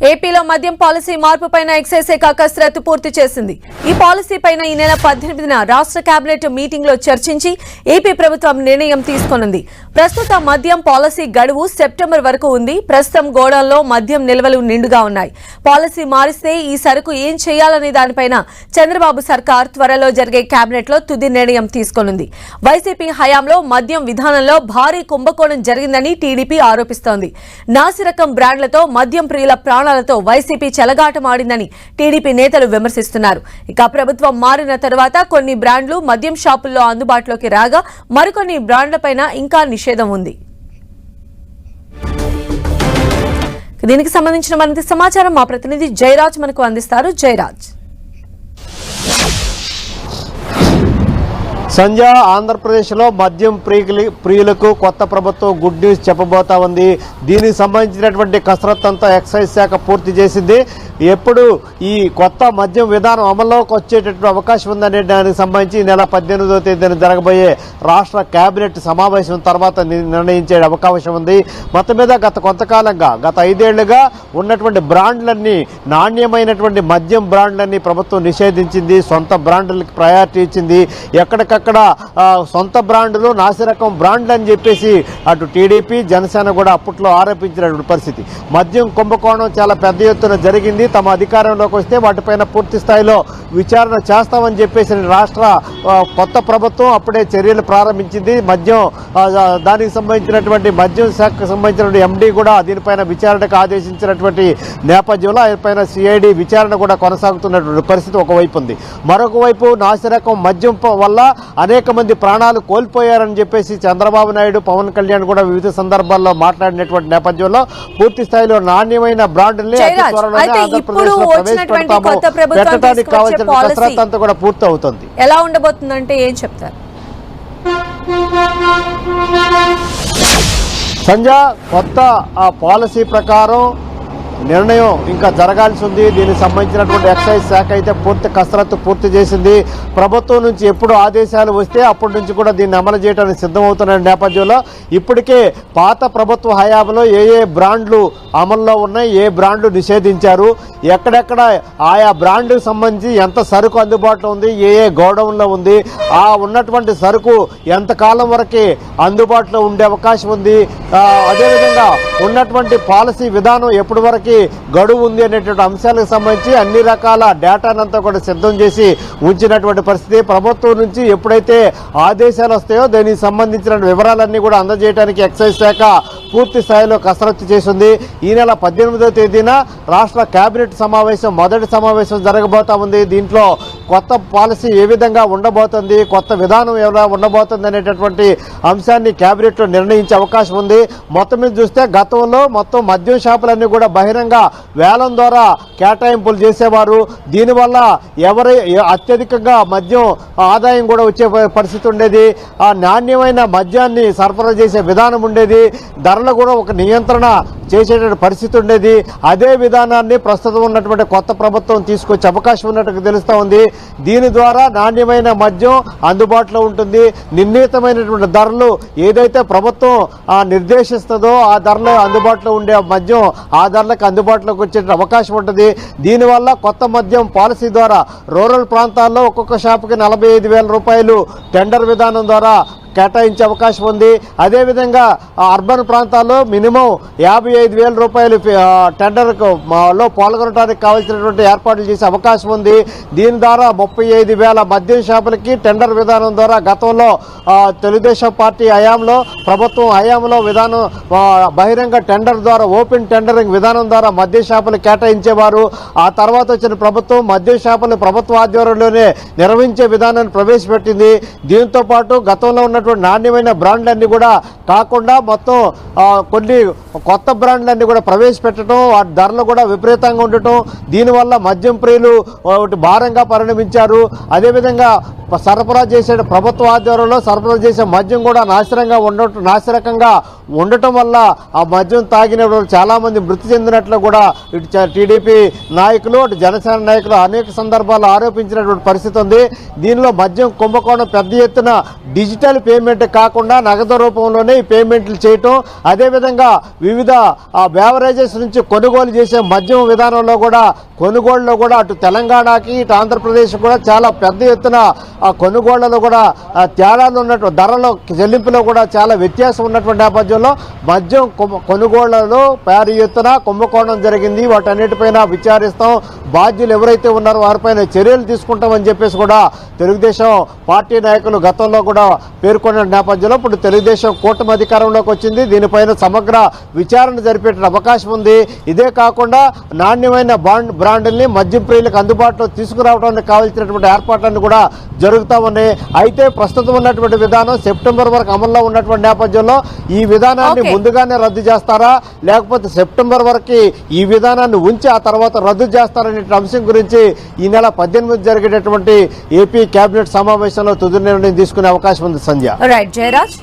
ఏపీలో మద్యం policy మార్పుపైన excise శాఖ కసరత్తు పూర్తి చేసింది. ఈ పాలసీపైన ఈ నెల 18న రాష్ట్ర కేబినెట్ మీటింగ్ లో చర్చించి ఏపీ ప్రభుత్వం నిర్ణయం తీసుకోనుంది. ప్రస్తుత మద్యం పాలసీ గడువు సెప్టెంబర్ వరకు ఉంది. ప్రస్తుతం గోడౌన్లో మద్యం నిల్వలు నిండుగా ఉన్నాయి. పాలసీ మారిస్తే ఈ సరుకు ఏం చేయాలనే దానిపైన చంద్రబాబు సర్కార్ త్వరలో జరిగే కేబినెట్ లో తుది నిర్ణయం తీసుకోనుంది. వైసీపీ హయాంలో మద్యం విధానంలో భారీ కుంభకోణం జరిగిందని టీడీపీ ఆరోపిస్తోంది. నాసిరకం బ్రాండ్లతో మద్యం ప్రియుల ప్రాణాలతో వైసీపీ చెలగాటమాడిందని టీడీపీ నేతలు విమర్శిస్తున్నారు. ఇక ప్రభుత్వం మారిన తర్వాత కొన్ని బ్రాండ్లు మద్యం షాపుల్లో అందుబాటులోకి రాగా మరికొన్ని బ్రాండ్లపైన ఇంకా నిషేధం ఉంది. దీనికి సంబంధించిన మరింత సమాచారం మా ప్రతినిధి జయరాజ్ మనకు అందిస్తారు. జయరాజ్. సంజయ్, ఆంధ్రప్రదేశ్లో మద్యం ప్రియులకు కొత్త ప్రభుత్వం గుడ్ న్యూస్ చెప్పబోతా ఉంది. దీనికి సంబంధించినటువంటి కసరత్తు అంతా ఎక్సైజ్ శాఖ పూర్తి చేసింది. ఎప్పుడు ఈ కొత్త మద్యం విధానం అమల్లోకి వచ్చేటటువంటి అవకాశం ఉందనే దానికి సంబంధించి ఈ నెల 18వ తేదీన జరగబోయే రాష్ట్ర కేబినెట్ సమావేశం తర్వాత నిర్ణయించే అవకాశం ఉంది. మొత్తం మీద గత కొంతకాలంగా గత 5 ఏళ్లుగా ఉన్నటువంటి బ్రాండ్లన్నీ, నాణ్యమైనటువంటి మద్యం బ్రాండ్లన్నీ ప్రభుత్వం నిషేధించింది. సొంత బ్రాండ్లకి ప్రయారిటీ ఇచ్చింది. ఎక్కడికక్కడ సొంత బ్రాండ్లు, నాసిరకం బ్రాండ్లు అని చెప్పేసి అటు టీడీపీ, జనసేన కూడా అప్పట్లో ఆరోపించినటువంటి పరిస్థితి. మద్యం కుంభకోణం చాలా పెద్ద ఎత్తున జరిగింది. తమ అధికారంలోకి వస్తే వాటిపైన పూర్తి స్థాయిలో విచారణ చేస్తామని చెప్పేసి రాష్ట్ర కొత్త ప్రభుత్వం అప్పుడే చర్యలు ప్రారంభించింది. మద్యం దానికి సంబంధించినటువంటి మద్యం శాఖకు సంబంధించినటువంటి ఎండీ కూడా దీనిపైన విచారణకు ఆదేశించినటువంటి నేపథ్యంలో ఆయనపైన సిఐడి విచారణ కూడా కొనసాగుతున్నటువంటి పరిస్థితి ఒకవైపు ఉంది. మరొక వైపు నాసిరకం మద్యం వల్ల అనేక మంది ప్రాణాలు కోల్పోయారని చెప్పేసి చంద్రబాబు నాయుడు, పవన్ కళ్యాణ్ కూడా వివిధ సందర్భాల్లో మాట్లాడినటువంటి నేపథ్యంలో పూర్తి స్థాయిలో నాణ్యమైన బ్రాండ్ని పెట్టడానికి కావాల్సిన కసరత్తు అంతా కూడా పూర్తి అవుతుంది. ఎలా ఉండబోతుందంటే ఏం చెప్తారు సంజయ్? కొత్త పాలసీ ప్రకారం నిర్ణయం ఇంకా జరగాల్సి ఉంది. దీనికి సంబంధించినటువంటి ఎక్సైజ్ శాఖ అయితే పూర్తి కసరత్తు పూర్తి చేసింది. ప్రభుత్వం నుంచి ఎప్పుడు ఆదేశాలు వస్తే అప్పటి నుంచి కూడా దీన్ని అమలు చేయడానికి సిద్ధమవుతున్న నేపథ్యంలో ఇప్పటికే పాత ప్రభుత్వ హయాంలో ఏ బ్రాండ్లు అమల్లో ఉన్నాయి, ఏ బ్రాండ్లు నిషేధించారు, ఎక్కడెక్కడ ఆయా బ్రాండ్కు సంబంధించి ఎంత సరుకు అందుబాటులో ఉంది, ఏ గోడౌన్లో ఉంది, ఆ ఉన్నటువంటి సరుకు ఎంతకాలం వరకు అందుబాటులో ఉండే అవకాశం ఉంది, అదేవిధంగా ఉన్నటువంటి పాలసీ విధానం ఎప్పటి వరకు గడువు ఉంది అనేటువంటి అంశాలకు సంబంధించి అన్ని రకాల డేటానంతా కూడా సిద్ధం చేసి ఉంచినటువంటి పరిస్థితి. ప్రభుత్వం నుంచి ఎప్పుడైతే ఆదేశాలు వస్తాయో దానికి సంబంధించిన వివరాలన్నీ కూడా అందజేయడానికి ఎక్సైజ్ శాఖ పూర్తి స్థాయిలో కసరత్తు చేసింది. ఈ నెల 18వ తేదీన రాష్ట్ర కేబినెట్ సమావేశం, మొదటి సమావేశం జరగబోతా ఉంది. దీంట్లో కొత్త పాలసీ ఏ విధంగా ఉండబోతుంది, కొత్త విధానం ఎలా ఉండబోతుంది అనేటటువంటి అంశాన్ని కేబినెట్లో నిర్ణయించే అవకాశం ఉంది. మొత్తం మీద చూస్తే గతంలో మొత్తం మద్యం షాపులన్నీ కూడా బహిరంగ వేలం ద్వారా కేటాయింపులు చేసేవారు. దీనివల్ల అత్యధికంగా మద్యం ఆదాయం కూడా వచ్చే పరిస్థితి ఉండేది. ఆ నాణ్యమైన మద్యాన్ని సరఫరా చేసే విధానం ఉండేది. ధరలు కూడా ఒక నియంత్రణ చేసేటువంటి పరిస్థితి ఉండేది. అదే విధానాన్ని ప్రస్తుతం ఉన్నటువంటి కొత్త ప్రభుత్వం తీసుకొచ్చే అవకాశం ఉన్నట్టుగా తెలుస్తూ ఉంది. దీని ద్వారా నాణ్యమైన మద్యం అందుబాటులో ఉంటుంది. నిర్ణీతమైనటువంటి ధరలు ఏదైతే ప్రభుత్వం నిర్దేశిస్తుందో ఆ ధరలో అందుబాటులో ఉండే మద్యం ఆ ధరలకు అందుబాటులోకి వచ్చే అవకాశం ఉంటుంది. దీనివల్ల కొత్త మద్యం పాలసీ ద్వారా రూరల్ ప్రాంతాల్లో ఒక్కొక్క షాపుకి 45,000 రూపాయలు టెండర్ విధానం ద్వారా కేటాయించే అవకాశం ఉంది. అదేవిధంగా అర్బన్ ప్రాంతాల్లో మినిమం 55,000 రూపాయలు టెండర్లో పాల్గొనడానికి కావాల్సినటువంటి ఏర్పాట్లు చేసే అవకాశం ఉంది. దీని ద్వారా 35,000 మద్యం షాపులకి టెండర్ విధానం ద్వారా గతంలో తెలుగుదేశం పార్టీ హయాంలో, ప్రభుత్వం హయాంలో విధానం బహిరంగ టెండర్ ద్వారా, ఓపెన్ టెండరింగ్ విధానం ద్వారా మద్యం షాపులు కేటాయించేవారు. ఆ తర్వాత వచ్చిన ప్రభుత్వం మద్యం షాపులు ప్రభుత్వ ఆధ్వర్యంలోనే నిర్వహించే విధానాన్ని ప్రవేశపెట్టింది. దీంతో పాటు గతంలో ఉన్న నాణ్యమైన బ్రాండ్లన్నీ కూడా కాకుండా మొత్తం కొన్ని కొత్త బ్రాండ్లన్నీ కూడా ప్రవేశపెట్టడం, వాటి ధరలు కూడా విపరీతంగా ఉండటం, దీనివల్ల మద్యం ప్రియులు భారంగా పరిణమించారు. అదేవిధంగా సరఫరా చేసే ప్రభుత్వ ఆధ్వర్యంలో సరఫరా చేసే మద్యం కూడా నాసిరకంగా ఉండటం వల్ల ఆ మద్యం తాగిన చాలా మంది మృతి చెందినట్లు కూడా ఇటు టీడీపీ నాయకులు అటు జనసేన నాయకులు అనేక సందర్భాల్లో ఆరోపించినటువంటి పరిస్థితి ఉంది. దీనిలో మద్యం కుంభకోణం పెద్ద ఎత్తున డిజిటల్ పేమెంట్ కాకుండా నగదు రూపంలోనే ఈ పేమెంట్లు చేయటం, అదేవిధంగా వివిధ బేవరేజెస్ నుంచి కొనుగోలు చేసే మద్యం విధానంలో కూడా కొనుగోళ్లలో కూడా అటు తెలంగాణకి ఇటు ఆంధ్రప్రదేశ్ కూడా చాలా పెద్ద ఎత్తున ఆ కొనుగోళ్లలో కూడా తేడాలు ఉన్నట్టు ధరల చెల్లింపులో కూడా చాలా వ్యత్యాసం ఉన్నటువంటి నేపథ్యంలో మద్యం కొనుగోళ్లలో భారీ ఎత్తున కుంభకోణం జరిగింది. వాటన్నిటిపైన విచారిస్తాం, బాధ్యులు ఎవరైతే ఉన్నారో వారిపైన చర్యలు తీసుకుంటామని చెప్పేసి కూడా తెలుగుదేశం పార్టీ నాయకులు గతంలో కూడా పేర్కొన్న నేపథ్యంలో ఇప్పుడు తెలుగుదేశం కూటమి అధికారంలోకి వచ్చింది. దీనిపైన సమగ్ర విచారణ జరిపే అవకాశం ఉంది. ఇదే కాకుండా నాణ్యమైన బ్రాండ్ని మద్యం ప్రియులకు అందుబాటులో తీసుకురావడానికి కావాల్సినటువంటి ఏర్పాట్లన్నీ కూడా జరుగుతూ ఉన్నాయి. అయితే ప్రస్తుతం ఉన్నటువంటి విధానం సెప్టెంబర్ వరకు అమల్లో ఉన్నటువంటి నేపథ్యంలో ఈ విధానాన్ని ముందుగానే రద్దు చేస్తారా, లేకపోతే సెప్టెంబర్ వరకు ఈ విధానాన్ని ఉంచి ఆ తర్వాత రద్దు చేస్తారనే అంశం గురించి ఈ నెల 18 జరిగేటటువంటి ఏపీ కేబినెట్ సమావేశంలో తుది నిర్ణయం తీసుకునే అవకాశం ఉంది. సంధ్య. రైట్ జయరాజ్.